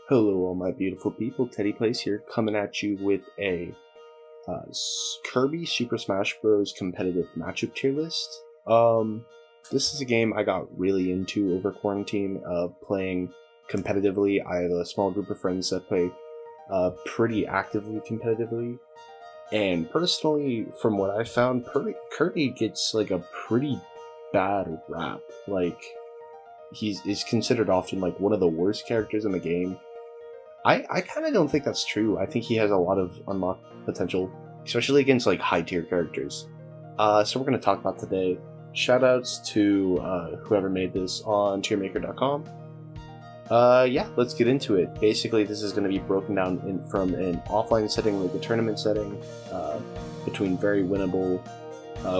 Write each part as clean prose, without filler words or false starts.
Hello, all my beautiful people. Teddy Place here, coming at you with a Kirby Super Smash Bros. Competitive matchup tier list. This is a game I got really into over quarantine, playing competitively. I have a small group of friends that play pretty actively competitively, and personally, from what I found, Kirby gets like a pretty bad rap. Like, is considered often like one of the worst characters in the game. I kind of don't think that's true. I think he has a lot of unlocked potential, especially against like high tier characters. So we're going to talk about today. Shoutouts to whoever made this on tiermaker.com. Yeah, let's get into it. Basically, this is going to be broken down from an offline setting, like a tournament setting, between very winnable,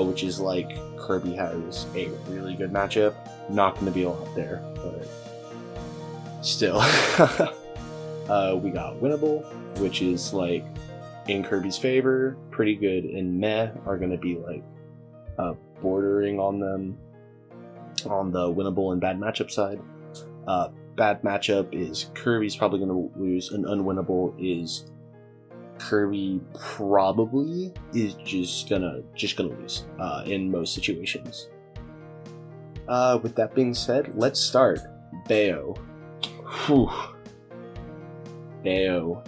which is like Kirby has a really good matchup. Not going to be a lot there, but still. We got winnable, which is like in Kirby's favor. Pretty good and meh are going to be like bordering on them on the winnable and bad matchup side. Bad matchup is Kirby's probably going to lose, and unwinnable is Kirby probably is just gonna lose in most situations. With that being said, let's start. Bayo. Whew. Bayo.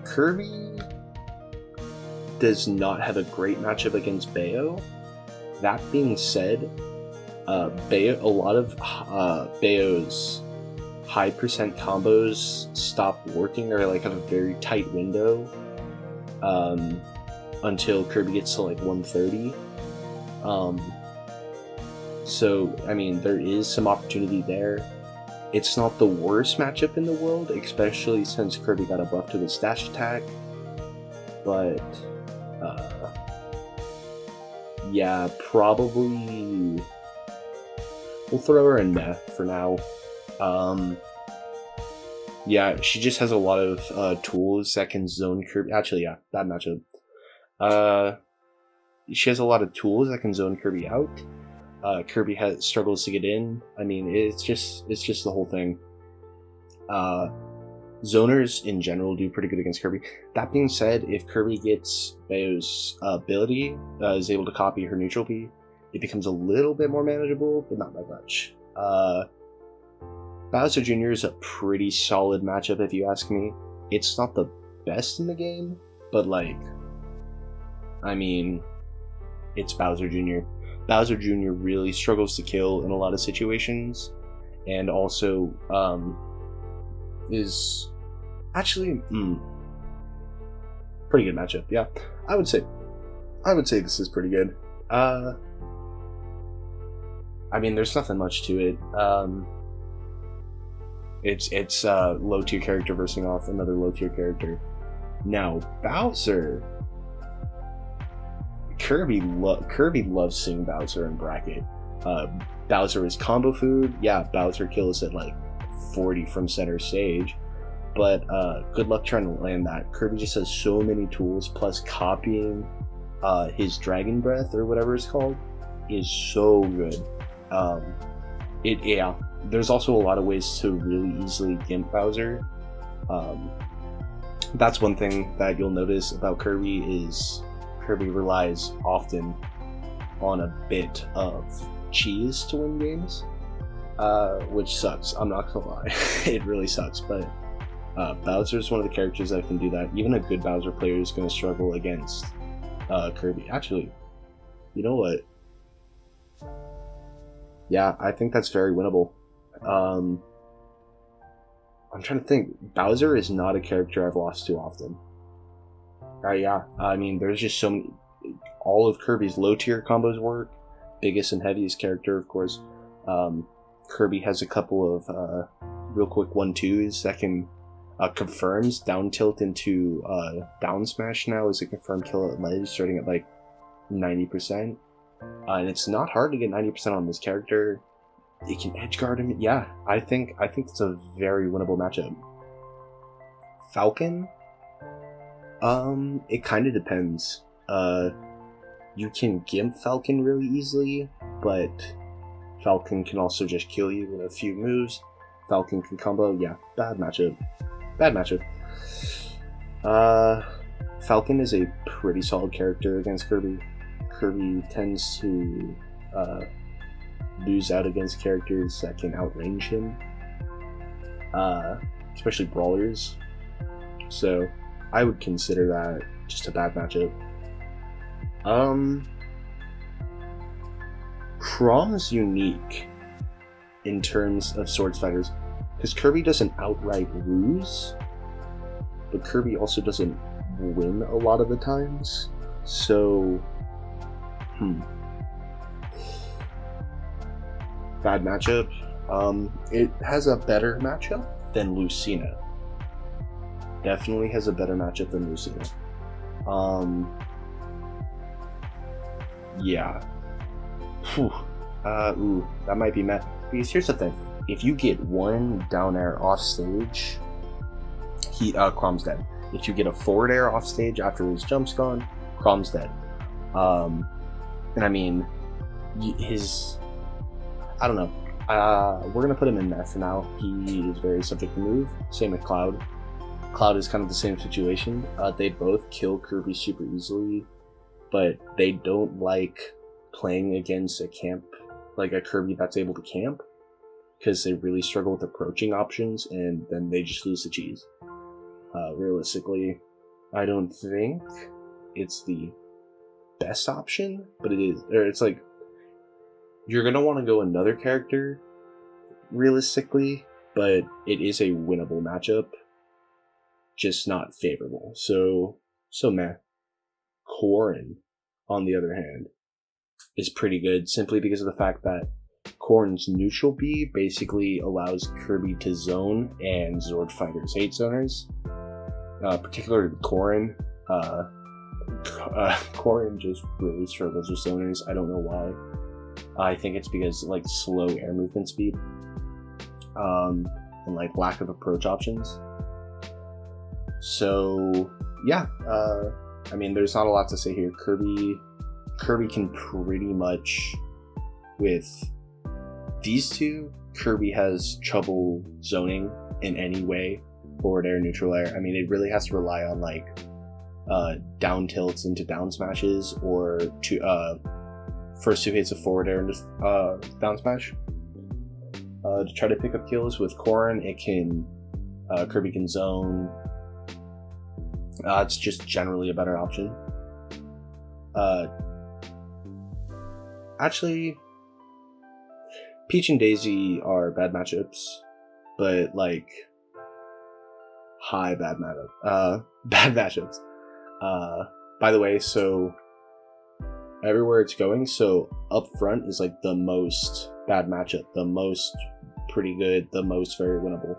Kirby does not have a great matchup against Bayo. That being said, Bayo, a lot of Bayo's high percent combos stop working, or like have a very tight window until Kirby gets to like 130. So I mean, there is some opportunity there. It's not the worst matchup in the world, especially since Kirby got a buff to the dash attack. But yeah, probably we'll throw her in meh for now. Yeah, she just has a lot of tools that can zone Kirby. Actually, yeah, bad matchup. She has a lot of tools that can zone Kirby out. Kirby struggles to get in. I mean, it's just the whole thing. Zoners in general do pretty good against Kirby. That being said, if Kirby gets Bayo's ability, is able to copy her neutral B, it becomes a little bit more manageable, but not by much. Bowser Jr. is a pretty solid matchup if you ask me. It's not the best in the game, but like, I mean, it's Bowser Jr. Bowser Jr. really struggles to kill in a lot of situations, and also is actually pretty good matchup. Yeah, I would say this is pretty good. I mean, there's nothing much to it. It's low tier character versing off another low tier character. Now Bowser. Kirby loves seeing Bowser in bracket. Bowser is combo food. Yeah, Bowser kills at like 40 from center stage, but good luck trying to land that. Kirby just has so many tools, plus copying his Dragon Breath or whatever it's called is so good. Yeah, there's also a lot of ways to really easily gimp Bowser. That's one thing that you'll notice about Kirby is Kirby relies often on a bit of cheese to win games, which sucks. I'm not gonna lie. It really sucks, but Bowser is one of the characters that can do that. Even a good Bowser player is going to struggle against Kirby. Actually, you know what? Yeah, I think that's very winnable. I'm trying to think. Bowser is not a character I've lost to often. Yeah, I mean, there's just so many. All of Kirby's low tier combos work. Biggest and heaviest character, of course. Kirby has a couple of real quick 1-2s that can confirms down tilt into down smash now is a confirmed kill at ledge, starting at like 90%. And it's not hard to get 90% on this character. You can edge guard him. Yeah, I think it's a very winnable matchup. Falcon. It kind of depends. You can gimp Falcon really easily, but Falcon can also just kill you in a few moves. Falcon can combo. Yeah, bad matchup. Bad matchup. Falcon is a pretty solid character against Kirby. Kirby tends to lose out against characters that can outrange him, especially brawlers. So I would consider that just a bad matchup. Chrom's unique in terms of swords fighters because Kirby doesn't outright lose, but Kirby also doesn't win a lot of the times. So, bad matchup. It has a better matchup than Lucina. Definitely has a better matchup than Lucina. Yeah. That might be met. Because here's the thing. If you get one down air off stage, Chrom's dead. If you get a forward air off stage after his jump's gone, Chrom's dead. And I mean, I don't know. We're gonna put him in Ness for now. He is very subject to move. Same with Cloud. Cloud is kind of the same situation. They both kill Kirby super easily, but they don't like playing against a camp, like a Kirby that's able to camp, because they really struggle with approaching options, and then they just lose the cheese. Realistically, I don't think it's the best option, but it is. Or it's like you're gonna want to go another character, realistically, but it is a winnable matchup, just not favorable. So meh. Corrin, on the other hand, is pretty good simply because of the fact that Corrin's neutral B basically allows Kirby to zone and Zord fighters hate zoners. Particularly Corrin. Corrin just really struggles with zoners. I don't know why. I think it's because like slow air movement speed, and like lack of approach options. So yeah, I mean, there's not a lot to say here. Kirby can pretty much, with these two, Kirby has trouble zoning in any way, forward air, neutral air. I mean, it really has to rely on like down tilts into down smashes, or first two hits of forward air and down smash to try to pick up kills. With Corrin, it can Kirby can zone. It's just generally a better option. Actually, Peach and Daisy are bad matchups, but like bad matchups. By the way, so everywhere it's going, so up front is like the most bad matchup, the most pretty good, the most very winnable,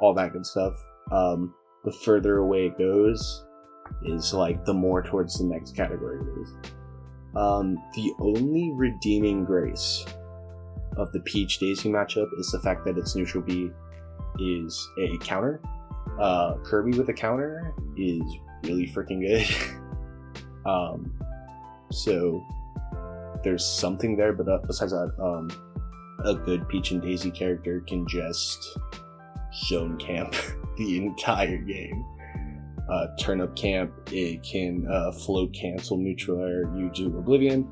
all that good stuff. The further away it goes is like the more towards the next category it is. The only redeeming grace of the Peach Daisy matchup is the fact that its neutral B is a counter. Kirby with a counter is really freaking good. So there's something there, but besides that, a good Peach and Daisy character can just zone camp the entire game. Turn up camp, it can float cancel neutral air, you do Oblivion,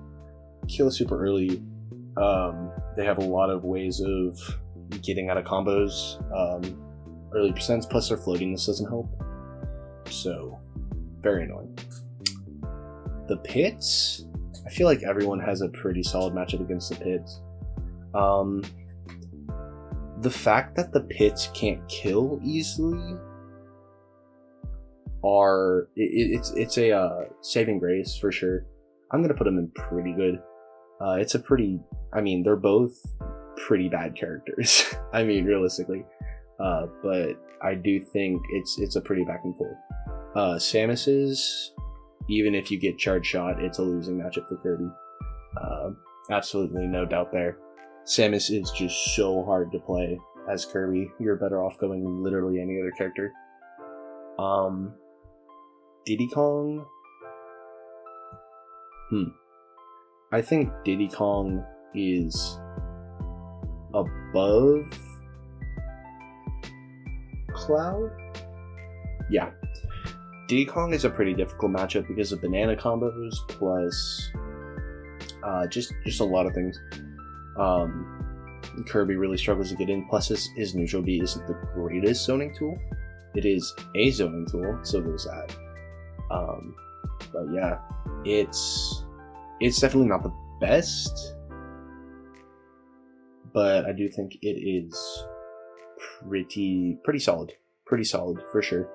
kill super early. They have a lot of ways of getting out of combos, early percents, plus their floatiness doesn't help. So, very annoying. The pits, I feel like everyone has a pretty solid matchup against the pits. The fact that the pits can't kill easily it's a saving grace for sure. I'm gonna put them in pretty good. They're both pretty bad characters. I mean, realistically, but I do think it's a pretty back and forth. Samus's, even if you get charge shot, it's a losing matchup for Kirby. Absolutely no doubt there. Samus is just so hard to play as Kirby. You're better off going literally any other character. Diddy Kong. I think Diddy Kong is above Cloud? Yeah. Diddy Kong is a pretty difficult matchup because of banana combos, plus just a lot of things. Kirby really struggles to get in, plus his neutral B isn't the greatest zoning tool. It is a zoning tool, so there's that. But yeah, it's definitely not the best, but I do think it is pretty solid. Pretty solid for sure.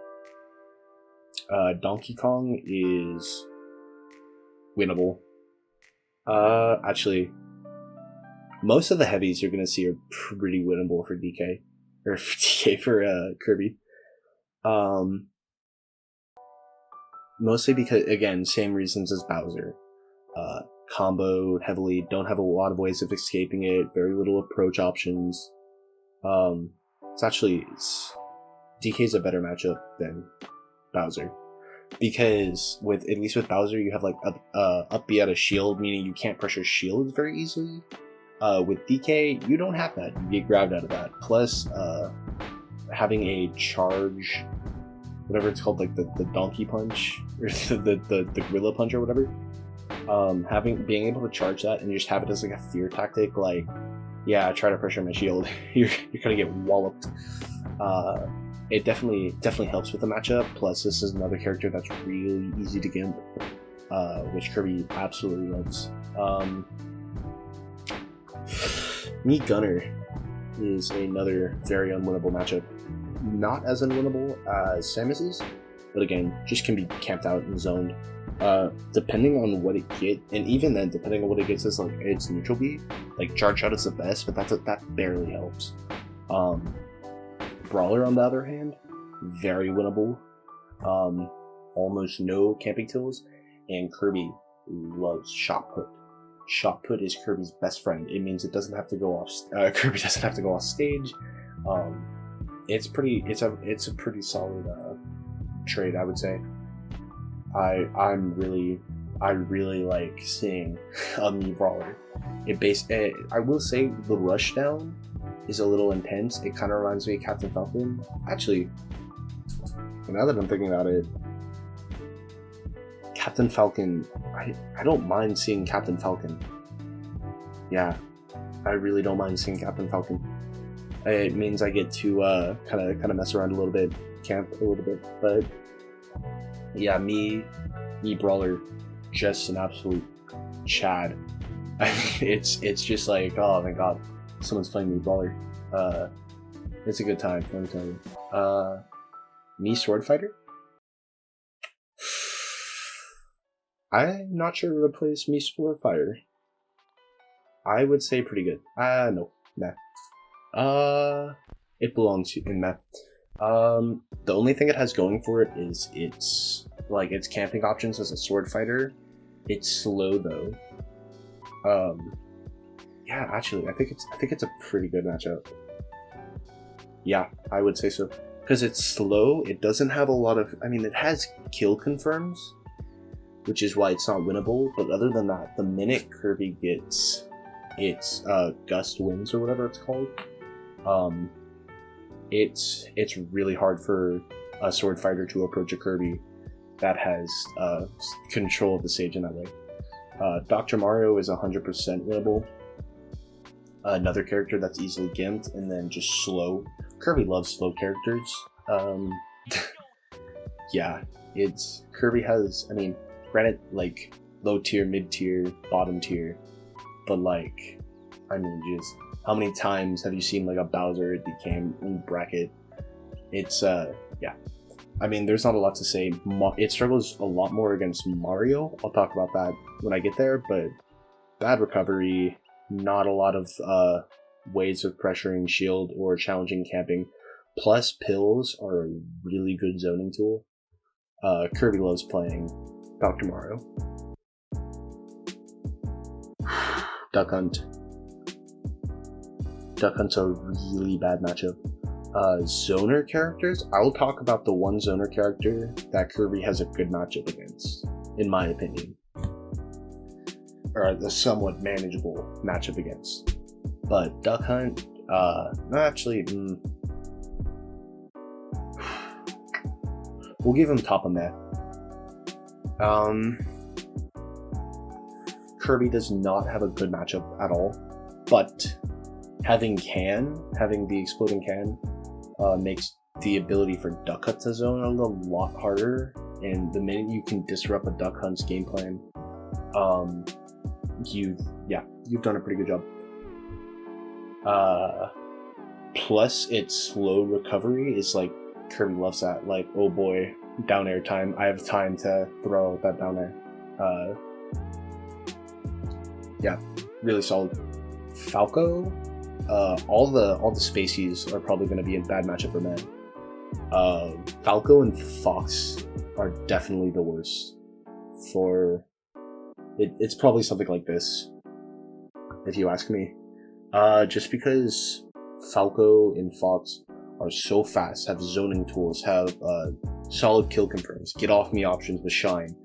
Donkey Kong is winnable. Actually, most of the heavies you're gonna see are pretty winnable for DK, or for DK for Kirby. Mostly because, again, same reasons as Bowser. Comboed heavily, don't have a lot of ways of escaping it, very little approach options. DK's a better matchup than Bowser. Because at least with Bowser, you have like up B out of shield, meaning you can't pressure shield very easily. With DK, you don't have that. You get grabbed out of that. Plus, having a charge, whatever it's called, like the donkey punch or the gorilla punch or whatever. Being able to charge that and just have it as like a fear tactic, like, yeah, try to pressure my shield, you're gonna get walloped. It definitely helps with the matchup. Plus, this is another character that's really easy to gimp, which Kirby absolutely loves. Mii Gunner is another very unwinnable matchup. Not as unwinnable as Samus's, but again, just can be camped out and zoned. Depending on what it gets, and even then, depending on what it gets as like its neutral B, like charge shot is the best, but that barely helps. Brawler, on the other hand, very winnable. Almost no camping tills, and Kirby loves shot put. Shot put is Kirby's best friend. It means it doesn't have to go off. Kirby doesn't have to go off stage. It's a pretty solid trade, I would say. I really like seeing a Mii Brawler. I will say the rushdown is a little intense. It kind of reminds me of Captain Falcon. Actually, now that I'm thinking about it, Captain Falcon, I don't mind seeing Captain Falcon. Yeah, I really don't mind seeing Captain Falcon. It means I get to kind of mess around a little bit, camp a little bit, but yeah, Mii Brawler, just an absolute Chad. I mean, it's just like, oh my god, someone's playing Mii Brawler. It's a good time, let me tell you. Mii Swordfighter? I'm not sure who replaced Mii Swordfighter. I would say pretty good. No, nah. It belongs in meh. The only thing it has going for it is its camping options as a sword fighter. It's slow though. Yeah, actually, I think it's a pretty good matchup. Yeah, I would say so. Because it's slow, it doesn't have a lot of, it has kill confirms, which is why it's not winnable, but other than that, the minute Kirby gets its gust wings or whatever it's called, it's really hard for a sword fighter to approach a Kirby that has control of the stage in that way. Dr. Mario is 100% winnable. Another character that's easily gimped, and then just slow. Kirby loves slow characters. Yeah, Kirby has, granted, like, low tier, mid tier, bottom tier, but just how many times have you seen like a Bowser DK in bracket? It's yeah. There's not a lot to say. It struggles a lot more against Mario. I'll talk about that when I get there, but bad recovery, not a lot of ways of pressuring shield or challenging camping. Plus, pills are a really good zoning tool. Kirby loves playing Dr. Mario. Duck Hunt. Duck Hunt's a really bad matchup. Zoner characters, I'll talk about the one zoner character that Kirby has a good matchup against, in my opinion. Or the somewhat manageable matchup against. But Duck Hunt, actually, We'll give him top of Meh. Kirby does not have a good matchup at all, but having the exploding can makes the ability for Duck Hunt to zone a lot harder, and the minute you can disrupt a Duck Hunt's game plan, you've done a pretty good job. Plus its slow recovery is like, Kirby loves that, like, oh boy, down air time, I have time to throw that down air. Yeah, really solid. Falco, all the spacies are probably going to be in bad matchup for men. Falco and Fox are definitely the worst. For it's probably something like this, if you ask me. Just because Falco and Fox are so fast, have zoning tools, have solid kill confirms, get off me options with Shine.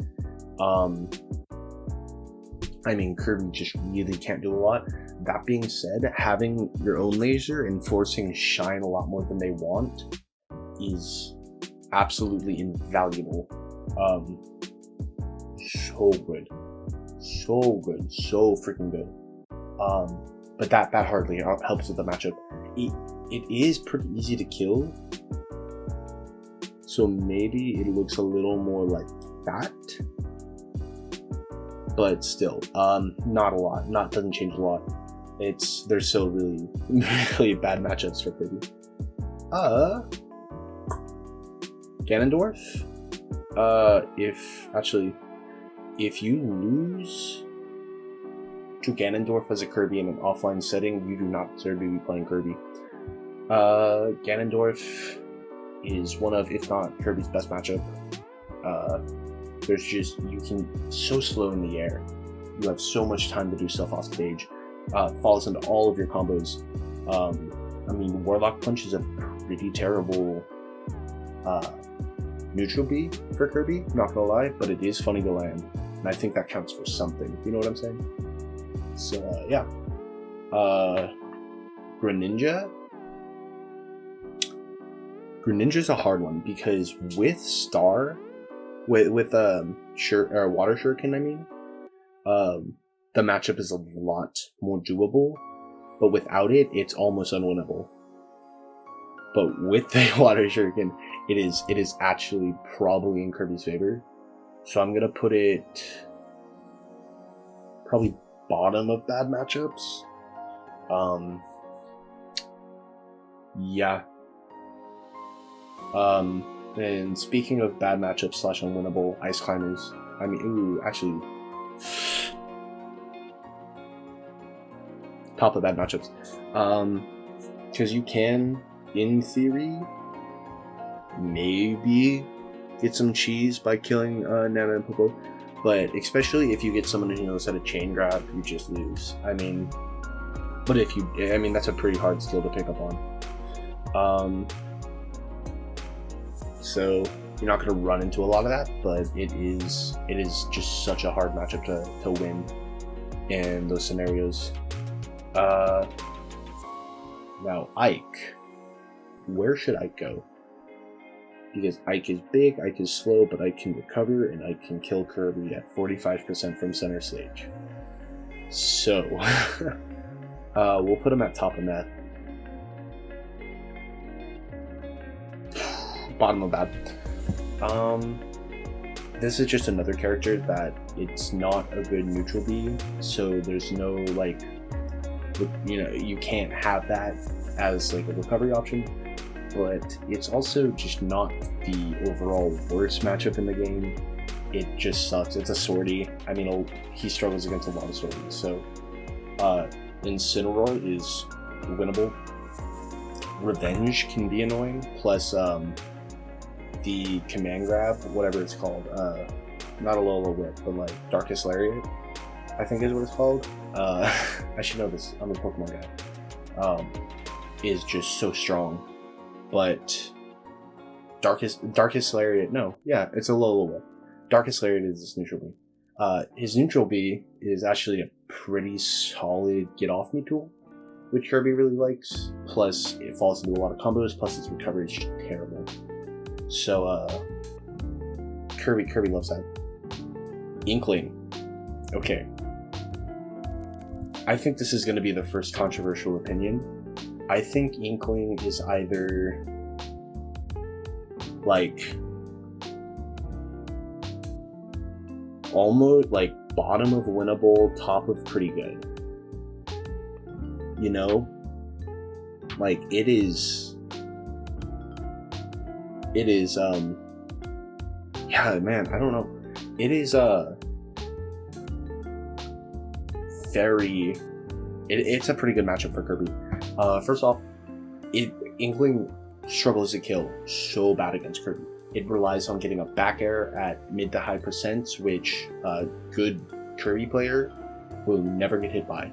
I mean, Kirby just really can't do a lot. That being said, having your own laser and forcing Shine a lot more than they want is absolutely invaluable. So good. So good. So freaking good. But that hardly helps with the matchup. It is pretty easy to kill, so maybe it looks a little more like that, but still, not a lot. Doesn't change a lot. They're still really, really bad matchups for Kirby. Ganondorf. If you lose to Ganondorf as a Kirby in an offline setting, you do not deserve to be playing Kirby. Ganondorf is one of, if not Kirby's best matchup. You can so slow in the air. You have so much time to do stuff off stage. Falls into all of your combos. I mean, Warlock Punch is a pretty terrible neutral B for Kirby, not gonna lie, but it is funny to land, and I think that counts for something. You know what I'm saying? So yeah. Greninja. Greninja's a hard one because with Star, with Water Shuriken, I mean, the matchup is a lot more doable, but without it, it's almost unwinnable. But with the Water Shuriken, it is actually probably in Kirby's favor. So I'm gonna put it probably bottom of bad matchups. Yeah. And speaking of bad matchups / unwinnable, Ice Climbers. I mean, actually, top of bad matchups. Because you can, in theory, maybe get some cheese by killing Nana and Popo, but especially if you get someone who knows how to chain grab, you just lose. I mean, but that's a pretty hard skill to pick up on. So you're not going to run into a lot of that, but it is just such a hard matchup to win in those scenarios. Now Ike, where should Ike go? Because Ike is big, Ike is slow, but Ike can recover, and Ike can kill Kirby at 45% from center stage. So, we'll put him at top of that. Bottom of bad. This is just another character that it's not a good neutral B, so there's no, like, you can't have that as, like, a recovery option. But it's also just not the overall worst matchup in the game. It just sucks. It's a swordy. I mean, he struggles against a lot of swordies. So, Incineroar is winnable. Revenge can be annoying. Plus, the command grab, whatever it's called, not a Lola Whip, but like Darkest Lariat, I think is what it's called. I should know this. I'm a Pokemon guy. Is just so strong. But Darkest Lariat, no, yeah, it's a Lola Whip. Darkest Lariat is his neutral B. His neutral B is actually a pretty solid get off me tool, which Kirby really likes. Plus, it falls into a lot of combos. Plus, its recovery is just terrible. So, Kirby loves that. Inkling. Okay. I think this is going to be the first controversial opinion. I think Inkling is either like almost like bottom of winnable, top of pretty good. You know? Like it is yeah, man, I don't know. It is it's a pretty good matchup for Kirby. First off, Inkling struggles to kill so bad against Kirby. It relies on getting a back air at mid to high percents, which a good Kirby player will never get hit by.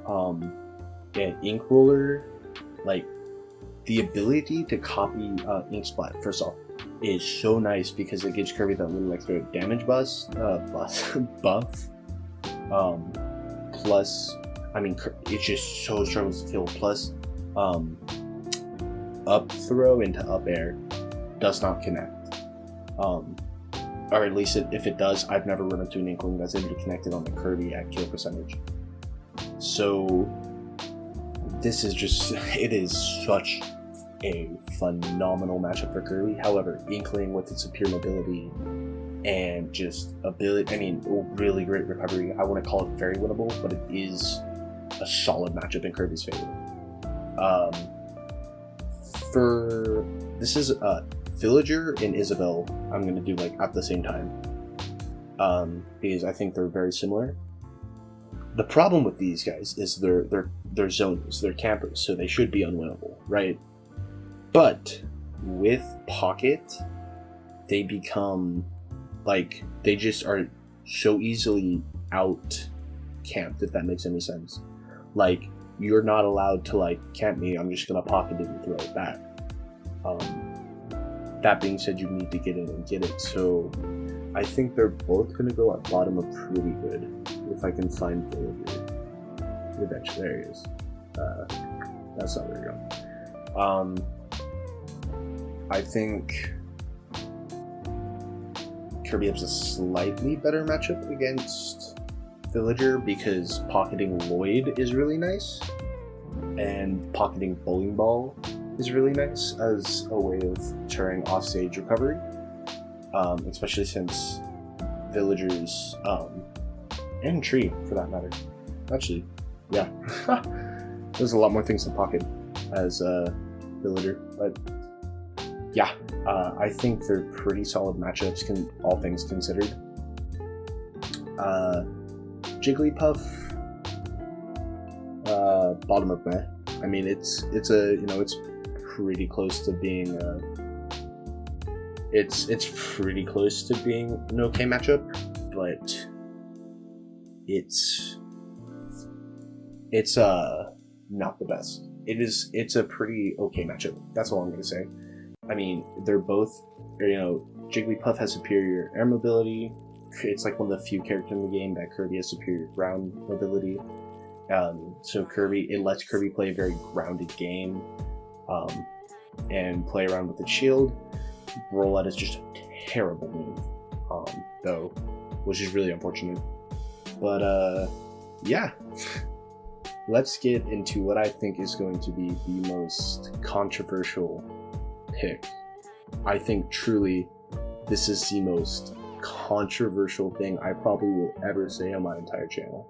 And Ink Roller, like the ability to copy Ink Splat, first off, is so nice because it gives Kirby that little extra damage buff. Plus, I mean, it just so struggles to kill. Plus, up throw into up air does not connect. Or at least if it does, I've never run into an Inkling that's able to connect it on the Kirby at kill percentage. So this is just, it is such a phenomenal matchup for Kirby. However, Inkling with its superior mobility and just ability, I mean, really great recovery. I wouldn't call it very winnable, but it is a solid matchup in Kirby's favor. This is Villager and Isabelle, I'm going to do like at the same time. Because I think they're very similar. The problem with these guys is they're zoners, they're campers, so they should be unwinnable, right? But with Pocket, they become like, they just are so easily out camped, if that makes any sense. Like, you're not allowed to like camp me, I'm just gonna pocket it and throw it back. That being said, you need to get in and get it, so I think they're both gonna go at bottom of pretty good. If I can find Villager. Eventually, there he is. That's not where we're going. I think Kirby has a slightly better matchup against Villager because pocketing Lloyd is really nice, and pocketing Bowling Ball is really nice as a way of deterring offstage recovery, especially since Villagers, and Tree for that matter. Actually, yeah, there's a lot more things to pocket as a Villager, but yeah, I think they're pretty solid matchups, all things considered. Jigglypuff, bottom of meh. I mean, it's pretty close to being it's pretty close to being an okay matchup, but it's not the best. It's a pretty okay matchup. That's all I'm gonna say. I mean, they're both, Jigglypuff has superior air mobility. It's like one of the few characters in the game that Kirby has superior ground mobility. So it lets Kirby play a very grounded game, and play around with the shield. Rollout is just a terrible move, though, which is really unfortunate. But yeah, let's get into what I think is going to be the most controversial pick. I think truly this is the most controversial thing I probably will ever say on my entire channel.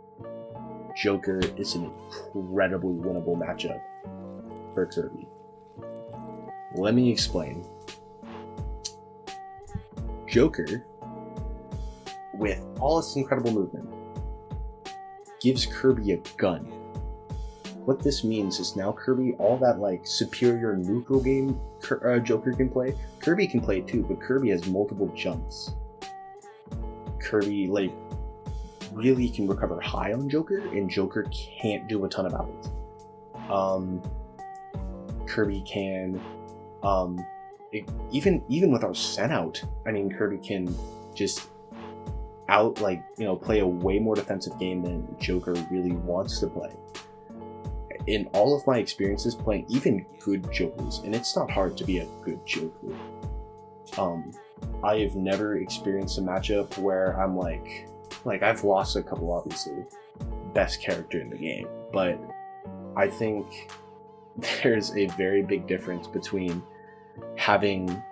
Joker is an incredibly winnable matchup for Kirby. Let me explain. Joker, with all its incredible movement, gives Kirby a gun. What this means is now Kirby, all that like superior neutral game Joker can play, Kirby can play too, but Kirby has multiple jumps. Kirby like really can recover high on Joker, and Joker can't do a ton about it. Kirby can, even with our send out, I mean, Kirby can just play a way more defensive game than Joker really wants to play. In all of my experiences playing even good Jokers, and it's not hard to be a good Joker, I have never experienced a matchup where I'm like I've lost a couple, obviously, best character in the game, but I think there's a very big difference between having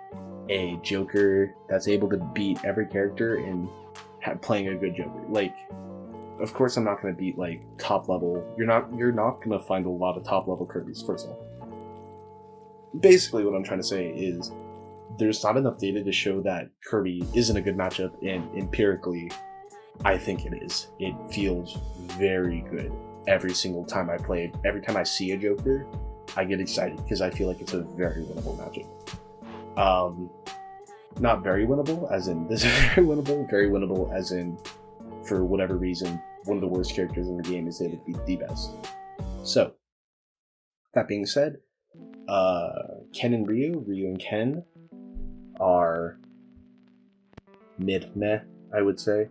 a Joker that's able to beat every character and playing a good Joker. Like, of course, I'm not going to beat like top level. You're not going to find a lot of top level Kirbys. First of all, basically, what I'm trying to say is there's not enough data to show that Kirby isn't a good matchup, and empirically, I think it is. It feels very good every single time I play it. Every time I see a Joker, I get excited because I feel like it's a very winnable matchup. Not very winnable, as in this is very winnable, as in, for whatever reason, one of the worst characters in the game is able to beat the best. So, that being said, Ken and Ryu and Ken are meh, I would say.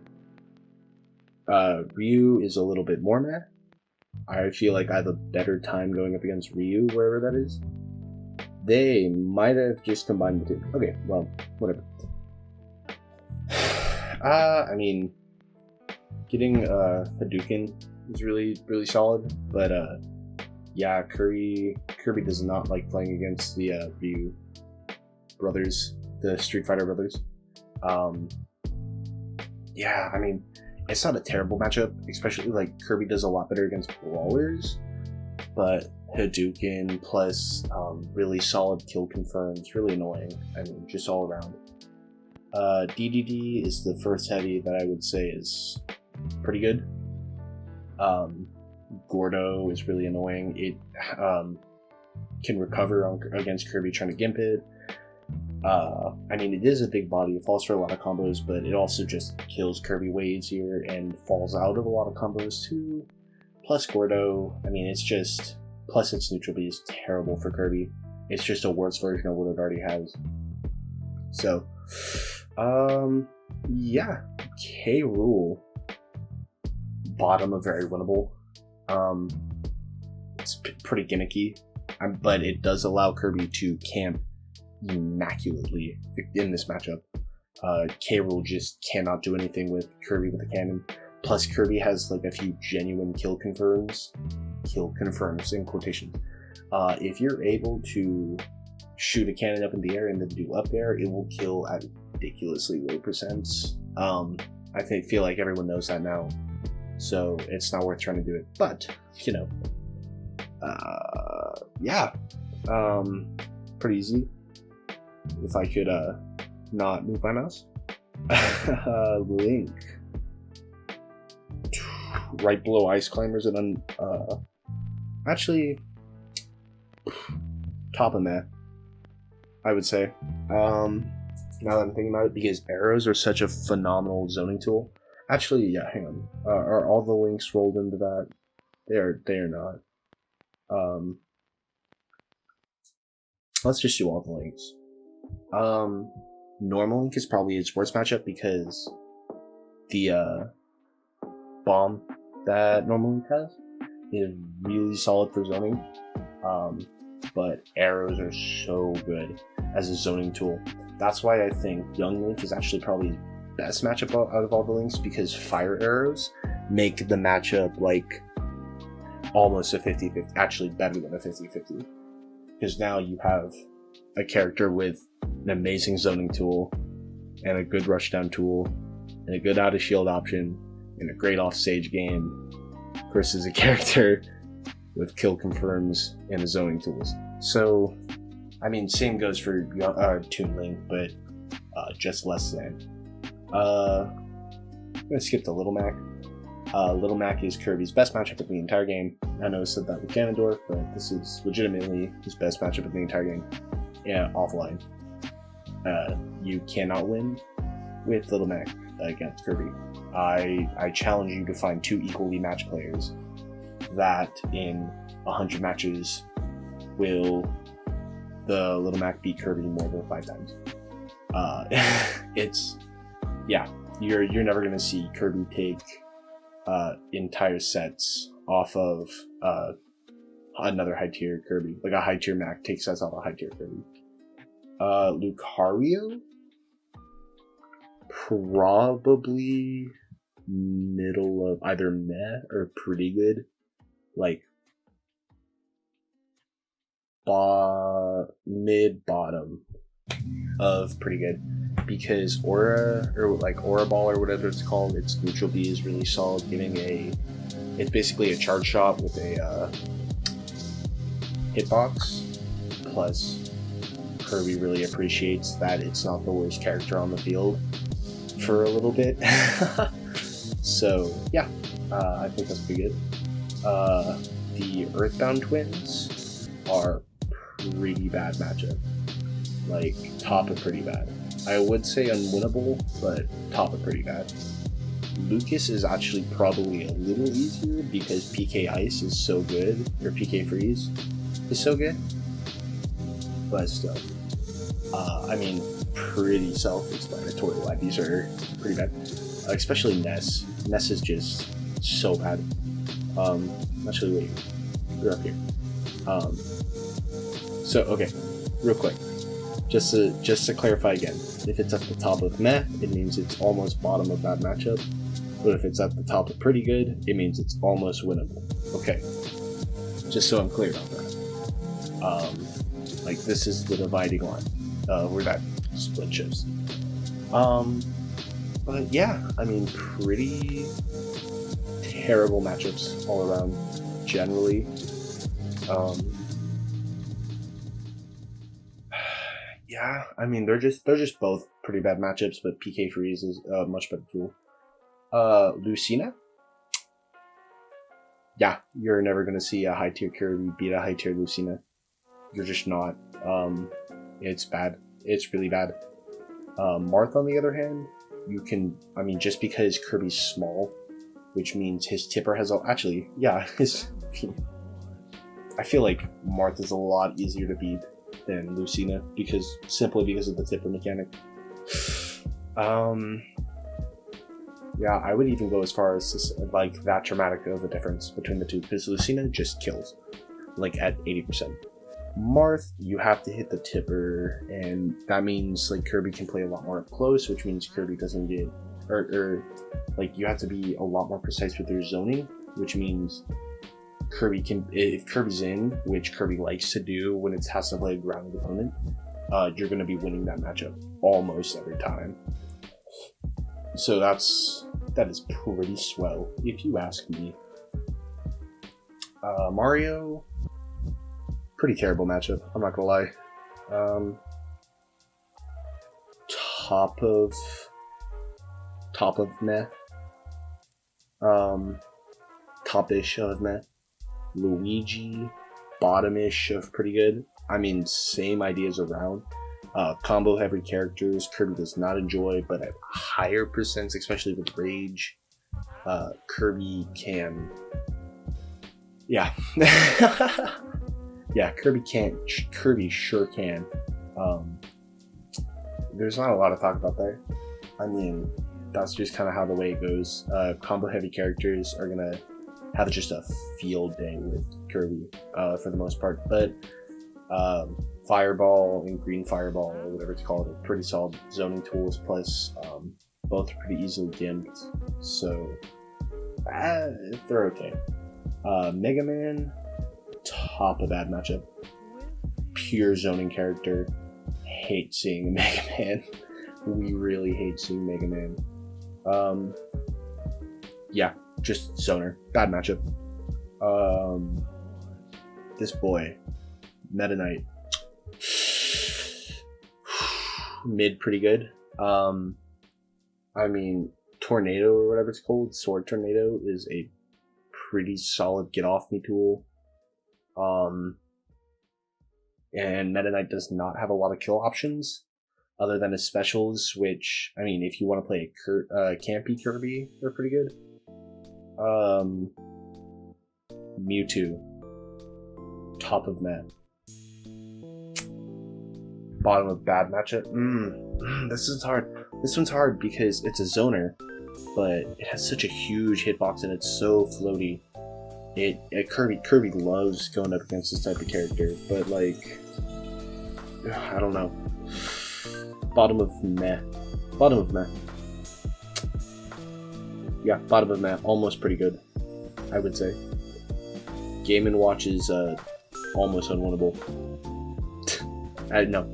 Ryu is a little bit more meh. I feel like I have a better time going up against Ryu, wherever that is. They might have just combined the two. Okay, well, whatever. I mean, getting Hadouken is really, really solid, but yeah, Kirby does not like playing against the Ryu brothers, the Street Fighter brothers. Yeah, I mean, it's not a terrible matchup, especially like Kirby does a lot better against brawlers, but Hadouken plus really solid kill confirms, really annoying. I mean, just all around. Dedede is the first heavy that I would say is pretty good. Gordo is really annoying. It can recover against Kirby trying to gimp it. I mean, it is a big body, it falls for a lot of combos, but it also just kills Kirby way easier and falls out of a lot of combos too. Plus Gordo, I mean, it's just, plus its neutral B is terrible for Kirby. It's just a worse version of what it already has. So, yeah, K. Rool, bottom of very winnable. It's pretty gimmicky, but it does allow Kirby to camp immaculately in this matchup. K. Rool just cannot do anything with Kirby with a cannon. Plus, Kirby has like a few genuine kill confirms in quotations. If you're able to shoot a cannon up in the air and then do up air, it will kill at ridiculously low percents. I feel like everyone knows that now, so it's not worth trying to do it. But you know, yeah, pretty easy. If I could not move my mouse. Link. Right below Ice Climbers and actually top of that, I would say. Now that I'm thinking about it, because arrows are such a phenomenal zoning tool. Actually, yeah, hang on. Are all the links rolled into that? They are not. Let's just do all the links. Normal Link is probably its worst matchup because the bomb that Normal Link has is really solid for zoning. But arrows are so good as a zoning tool. That's why I think Young Link is actually probably the best matchup out of all the links, because fire arrows make the matchup like almost a 50-50, actually better than a 50-50. Because now you have a character with an amazing zoning tool and a good rushdown tool and a good out of shield option and a great off stage game versus a character with kill confirms and the zoning tools. So, I mean, same goes for Toon Link, but just less than. I'm gonna skip to Little Mac. Little Mac is Kirby's best matchup of the entire game. I know I said that with Ganondarf, but this is legitimately his best matchup of the entire game. Yeah, offline. You cannot win with Little Mac against Kirby. I challenge you to find two equally matched players that in 100 matches will the Little Mac beat Kirby more than 5 times. It's, yeah, you're never gonna see Kirby take entire sets off of another high tier Kirby. Like a high tier Mac takes sets off a high tier Kirby. Lucario probably middle of either meh or pretty good. Like mid bottom of pretty good, because Aura Ball or whatever it's called, its neutral B is really solid, it's basically a charge shot with a hitbox. Plus, Kirby really appreciates that it's not the worst character on the field for a little bit. So yeah, I think that's pretty good. The Earthbound twins are pretty bad matchup. Like, top of pretty bad. I would say unwinnable, but top of pretty bad. Lucas is actually probably a little easier because PK Ice is so good, or PK Freeze is so good. But still, I mean, pretty self-explanatory why these are pretty bad. Especially Ness. Ness is just so bad. Actually, wait, you're up here. So okay, real quick, just to clarify again, if it's at the top of meh, it means it's almost bottom of bad matchup. But if it's at the top of pretty good, it means it's almost winnable. Okay, just so I'm clear on that. Like, this is the dividing line where that split shifts. But yeah, I mean, pretty terrible matchups all around, generally. Yeah, I mean, they're just both pretty bad matchups, but PK Freeze is a much better tool. Lucina? Yeah, you're never gonna see a high tier Kirby beat a high tier Lucina. You're just not. It's bad. It's really bad. Marth, on the other hand, you can, I mean, just because Kirby's small, which means his tipper has, actually, yeah, I feel like Marth is a lot easier to beat than Lucina, simply because of the tipper mechanic. Yeah, I would even go as far as like that dramatic of a difference between the two, because Lucina just kills, like, at 80%. Marth, you have to hit the tipper, and that means like Kirby can play a lot more up close, which means Kirby doesn't get, or like, you have to be a lot more precise with your zoning, which means Kirby can, if Kirby's in, which Kirby likes to do when it has to play a grounded opponent, you're going to be winning that matchup almost every time. So that is pretty swell, if you ask me. Mario, pretty terrible matchup, I'm not gonna lie. Top of meh. Top-ish of meh. Luigi, bottom-ish of pretty good. I mean, same ideas around. Combo heavy characters Kirby does not enjoy, but at higher percents, especially with Rage, Kirby can. Yeah. Yeah, Kirby sure can. There's not a lot to talk about there. I mean, that's just kind of how the way it goes. Combo heavy characters are gonna have just a field day with Kirby for the most part, but Fireball and Green Fireball, or whatever it's called, are pretty solid zoning tools, plus both are pretty easily dimmed, so they're okay. Mega Man, top of bad matchup. Pure zoning character. Hate seeing Mega Man. We really hate seeing Mega Man. Yeah, just zoner. Bad matchup. This boy, Meta Knight. Mid pretty good. I mean, Tornado or whatever it's called, Sword Tornado, is a pretty solid get off me tool. And Meta Knight does not have a lot of kill options other than his specials, which, I mean, if you want to play a campy Kirby, they're pretty good. Mewtwo, top of meh. Bottom of bad matchup. This one's hard. This one's hard because it's a zoner, but it has such a huge hitbox and it's so floaty. Kirby loves going up against this type of character, but like, I don't know. Bottom of meh. Bottom of meh. yeah, bottom of the map, almost pretty good, I would say. Game & Watch is almost unwinnable. No,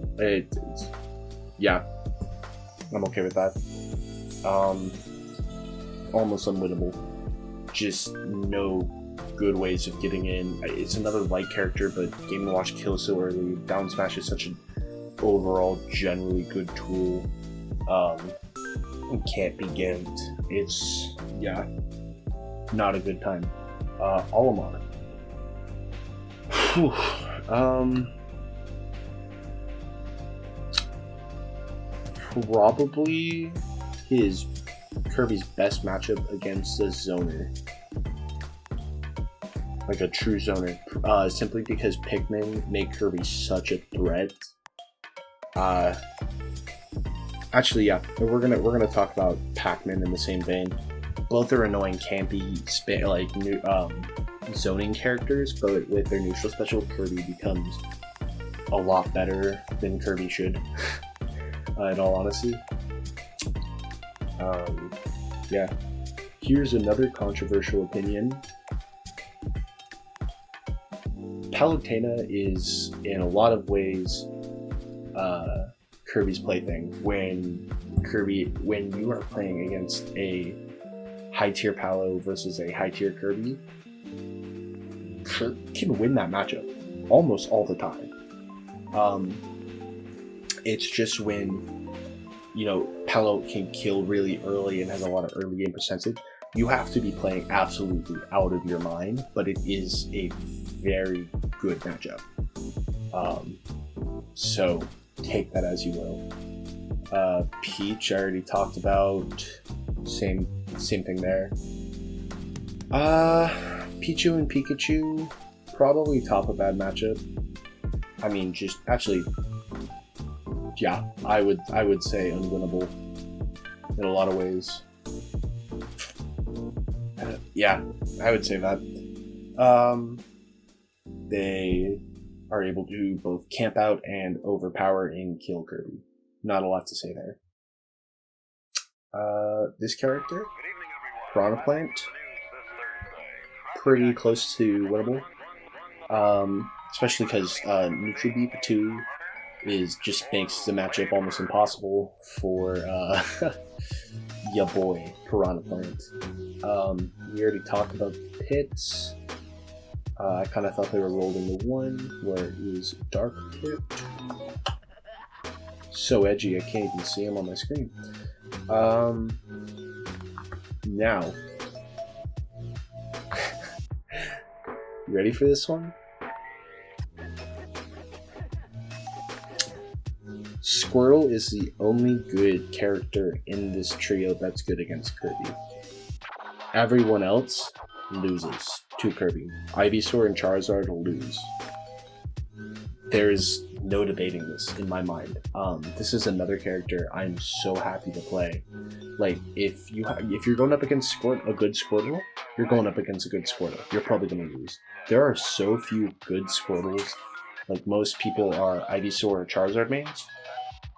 yeah, I'm okay with that. Almost unwinnable. Just no good ways of getting in. It's another light character, but Game & Watch kills so early. Down smash is such an overall generally good tool. It can't be ganked. It's, yeah, not a good time. Olimar. Whew. Probably Kirby's best matchup against a zoner. Like a true zoner. Simply because Pikmin make Kirby such a threat. Actually, yeah, we're gonna talk about Pac-Man in the same vein. Both are annoying, campy, zoning characters, but with their neutral special, Kirby becomes a lot better than Kirby should. In all honesty, yeah. Here's another controversial opinion. Palutena is, in a lot of ways, Kirby's plaything. When you are playing against a high tier Palo versus a high tier Kirby can win that matchup almost all the time. It's just when, you know, Palo can kill really early and has a lot of early game percentage, you have to be playing absolutely out of your mind, but it is a very good matchup. So take that as you will. Peach, I already talked about. Same thing there. Pichu and Pikachu, probably top of bad matchup. I mean, just actually, yeah, I would say unwinnable in a lot of ways. Yeah, I would say that. They are able to both camp out and overpower and kill Kirby. Not a lot to say there. This character, Piranha Plant, pretty close to winnable. Especially because Neutral Beep 2 just makes the matchup almost impossible for ya boy, Piranha Plant. We already talked about Pits. I kind of thought they were rolled into one, where it was Dark Pit. So edgy, I can't even see him on my screen. Now. You ready for this one? Squirtle is the only good character in this trio that's good against Kirby. Everyone else loses to Kirby. Ivysaur and Charizard lose. There is no debating this in my mind. This is another character I'm so happy to play. Like, if you're going up against a good Squirtle, you're going up against a good Squirtle. You're probably going to lose. There are so few good Squirtles. Like, most people are Ivysaur or Charizard mains.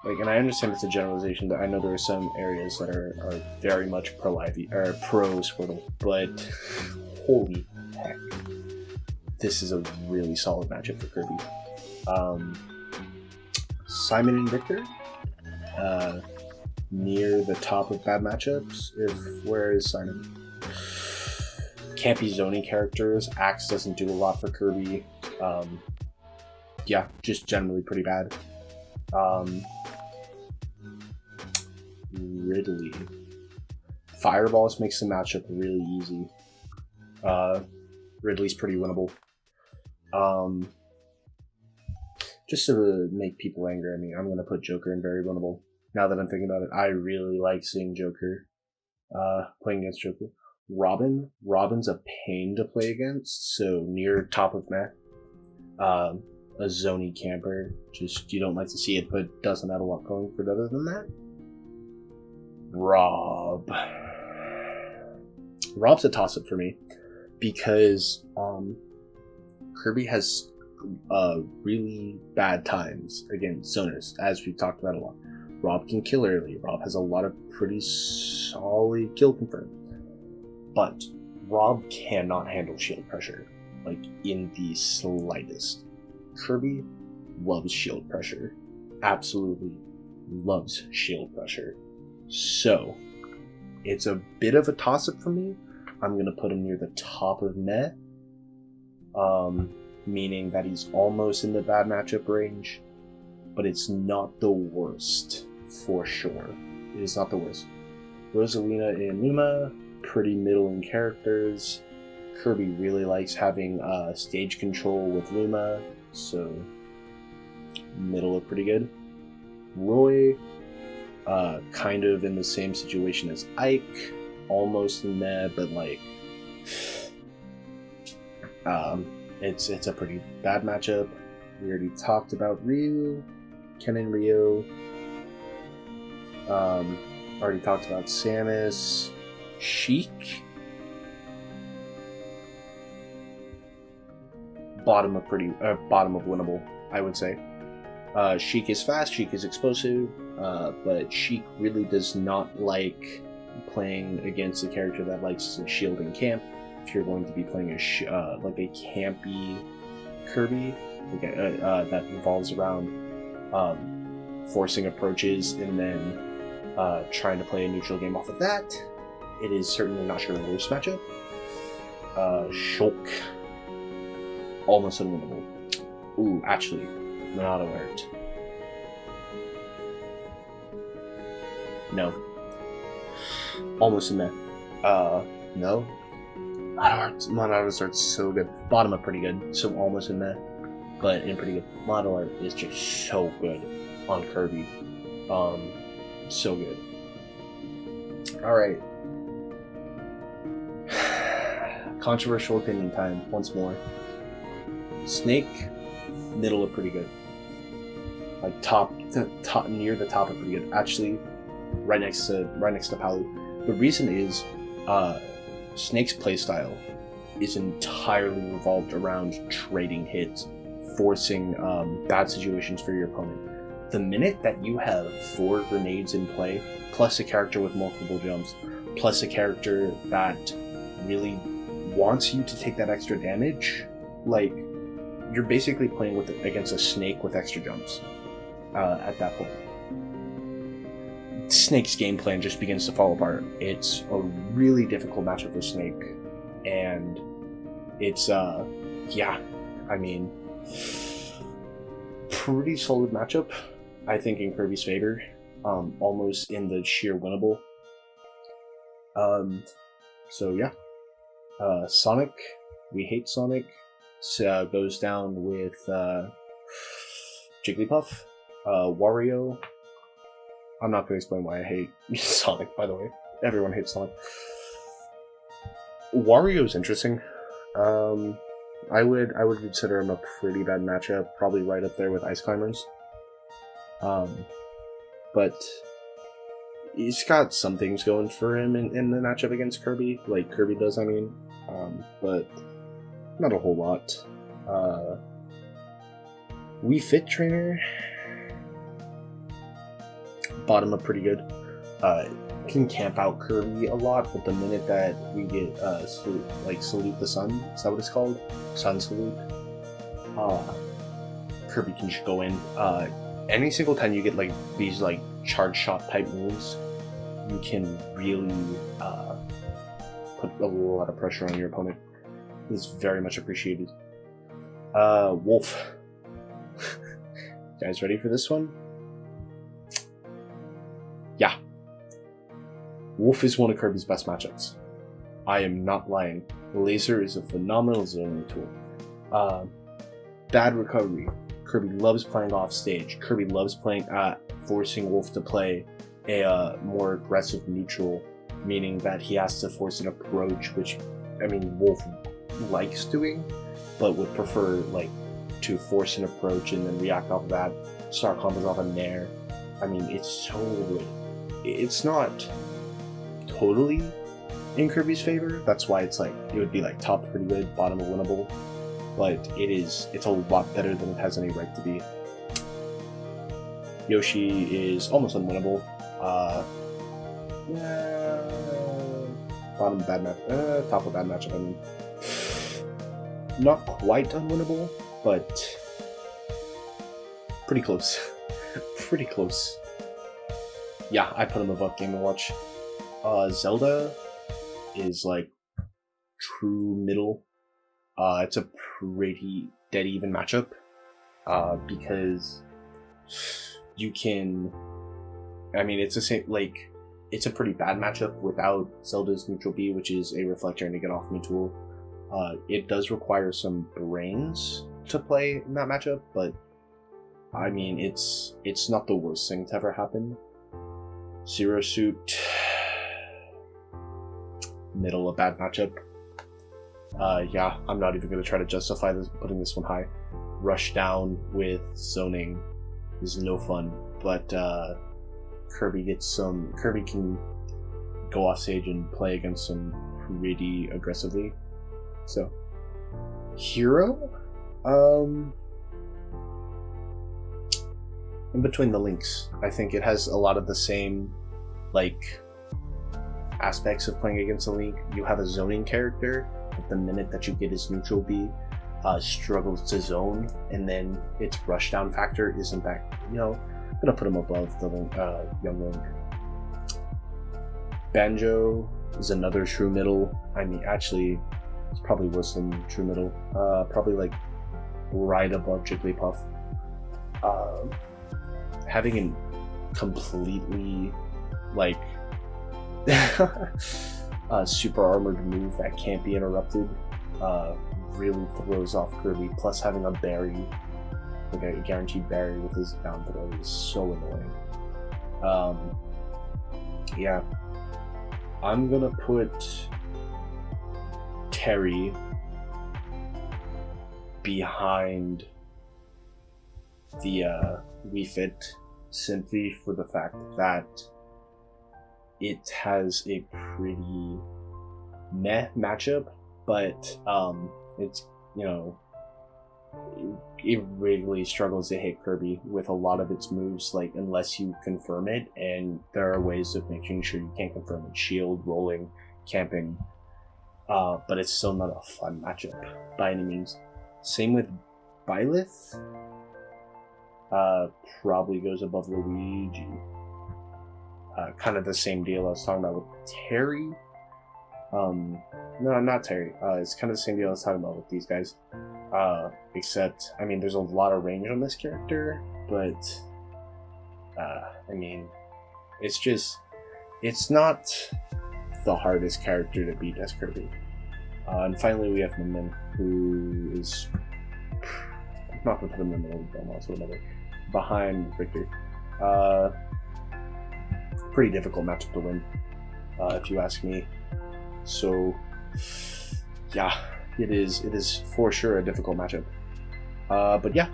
Like, and I understand it's a generalization. That I know there are some areas that are very much pro Squirtle, but holy heck, this is a really solid matchup for Kirby. Simon and Victor, near the top of bad matchups. Where is Simon? Campy zoning characters. Axe doesn't do a lot for Kirby. Yeah, just generally pretty bad. Ridley. Fireballs makes the matchup really easy. Ridley's pretty winnable. Just to make people angry at me, I'm going to put Joker in very winnable. Now that I'm thinking about it, I really like seeing Joker playing against Joker. Robin's a pain to play against, so near top of map. A zony camper, just you don't like to see it, but doesn't have a lot going for it other than that. Rob's a toss-up for me, because Kirby has really bad times against zoners, as we've talked about a lot. Rob can kill early. Rob has a lot of pretty solid kill confirmed. but Rob cannot handle shield pressure, like in the slightest. Kirby loves shield pressure, absolutely loves shield pressure. So it's a bit of a toss-up for me. I'm gonna put him near the top of Meh, meaning that he's almost in the bad matchup range, but it's not the worst for sure. It is not the worst. Rosalina and Luma, pretty middling characters. Kirby really likes having stage control with Luma, so middle of pretty good. Roy, kind of in the same situation as Ike, almost in there, but like, it's a pretty bad matchup. We already talked about Ryu, Ken and Ryu. Already talked about Samus, Sheik. Bottom of winnable, I would say. Sheik is fast, Sheik is explosive, but Sheik really does not like playing against a character that likes to shield and camp. If you're going to be playing like a campy Kirby, that revolves around forcing approaches and then trying to play a neutral game off of that, it is certainly not your worst matchup. Shulk, almost unwinnable. Ooh, actually, not alert. No. Almost a meh. No. Mono Art's so good. Bottom up pretty good, so almost a meh, but in pretty good. Mono Art is just so good on Kirby. So good. Alright. Controversial opinion time, once more. Snake, middle of pretty good. Like near the top of pretty good. Actually, right next to Palu. The reason is, Snake's playstyle is entirely revolved around trading hits, forcing bad situations for your opponent. The minute that you have 4 grenades in play, plus a character with multiple jumps, plus a character that really wants you to take that extra damage, like, you're basically playing against a snake with extra jumps at that point. Snake's game plan just begins to fall apart. It's a really difficult matchup for Snake, and it's pretty solid matchup, I think, in Kirby's favor, almost in the sheer winnable. Sonic, we hate Sonic, goes down with Jigglypuff. Wario, I'm not going to explain why I hate Sonic, by the way. Everyone hates Sonic. Wario's interesting. I would consider him a pretty bad matchup, probably right up there with Ice Climbers. But he's got some things going for him in the matchup against Kirby, like Kirby does, I mean. But not a whole lot. Wii Fit Trainer, bottom up pretty good. Can camp out Kirby a lot, but the minute that we get Salute the Sun, is that what it's called? Sun Salute. Kirby can just go in. Any single time you get like these like charge shot type moves, you can really put a lot of pressure on your opponent. It's very much appreciated. Wolf. You guys ready for this one? Yeah. Wolf is one of Kirby's best matchups. I am not lying. Laser is a phenomenal zoning tool. Bad recovery. Kirby loves playing off stage. Kirby loves playing forcing Wolf to play a more aggressive neutral, meaning that he has to force an approach, which, I mean, Wolf likes doing, but would prefer like to force an approach and then react off of that, start combos off of Nair. I mean, it's so good. It's not totally in Kirby's favor. That's why it's like, it would be like top pretty good, bottom of winnable, but it's a lot better than it has any right to be. Yoshi is almost unwinnable. Top of bad matchup. I mean, not quite unwinnable, but pretty close. Pretty close. Yeah, I put him above Game & Watch. Zelda is like true middle. It's a pretty dead even matchup because you can. I mean, it's the same. Like, it's a pretty bad matchup without Zelda's neutral B, which is a reflector and a get off me tool. It does require some brains to play in that matchup, but I mean, it's not the worst thing to ever happen. Zero Suit, middle, a bad matchup. Yeah, I'm not even going to try to justify this, putting this one high. Rush Down with zoning is no fun, but Kirby can go off stage and play against some pretty aggressively. So, Hero? In between the links. I think it has a lot of the same, like, aspects of playing against a Link. You have a zoning character, but the minute that you get his neutral B, struggles to zone, and then its rushdown factor isn't that, I'm gonna put him above the Young Link. Banjo is another true middle. I mean, actually, it's probably worse than true middle. Probably like right above Jigglypuff. Having a completely like super armored move that can't be interrupted really throws off Kirby. Plus having a berry, like a guaranteed berry with his down throw, is so annoying. Yeah, I'm gonna put Terry behind the Wii Fit, simply for the fact that it has a pretty meh matchup, but it's, it really struggles to hit Kirby with a lot of its moves, like, unless you confirm it, and there are ways of making sure you can't confirm it: shield, rolling, camping, but it's still not a fun matchup by any means. Same with Byleth. Probably goes above Luigi. Kind of the same deal I was talking about with Terry. No, not Terry. It's kind of the same deal I was talking about with these guys. Except, I mean, there's a lot of range on this character, but, I mean, it's not the hardest character to beat as Kirby. And finally, we have Min, who is, I'm not going to put him in the middle of the almost, whatever, behind Victor. Pretty difficult matchup to win, if you ask me. So, yeah, it is for sure a difficult matchup. But yeah,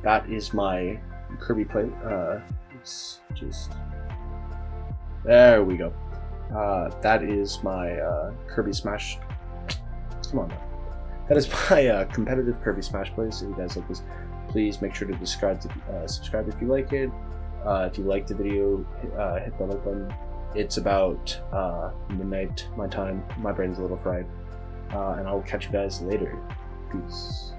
that is my Kirby play. It's just, there we go. That is my Kirby Smash. Come on now. That is my competitive Kirby Smash plays. If you guys like this, please make sure to subscribe if you like it. If you like the video, hit the like button. It's about midnight my time. My brain's a little fried. And I'll catch you guys later. Peace.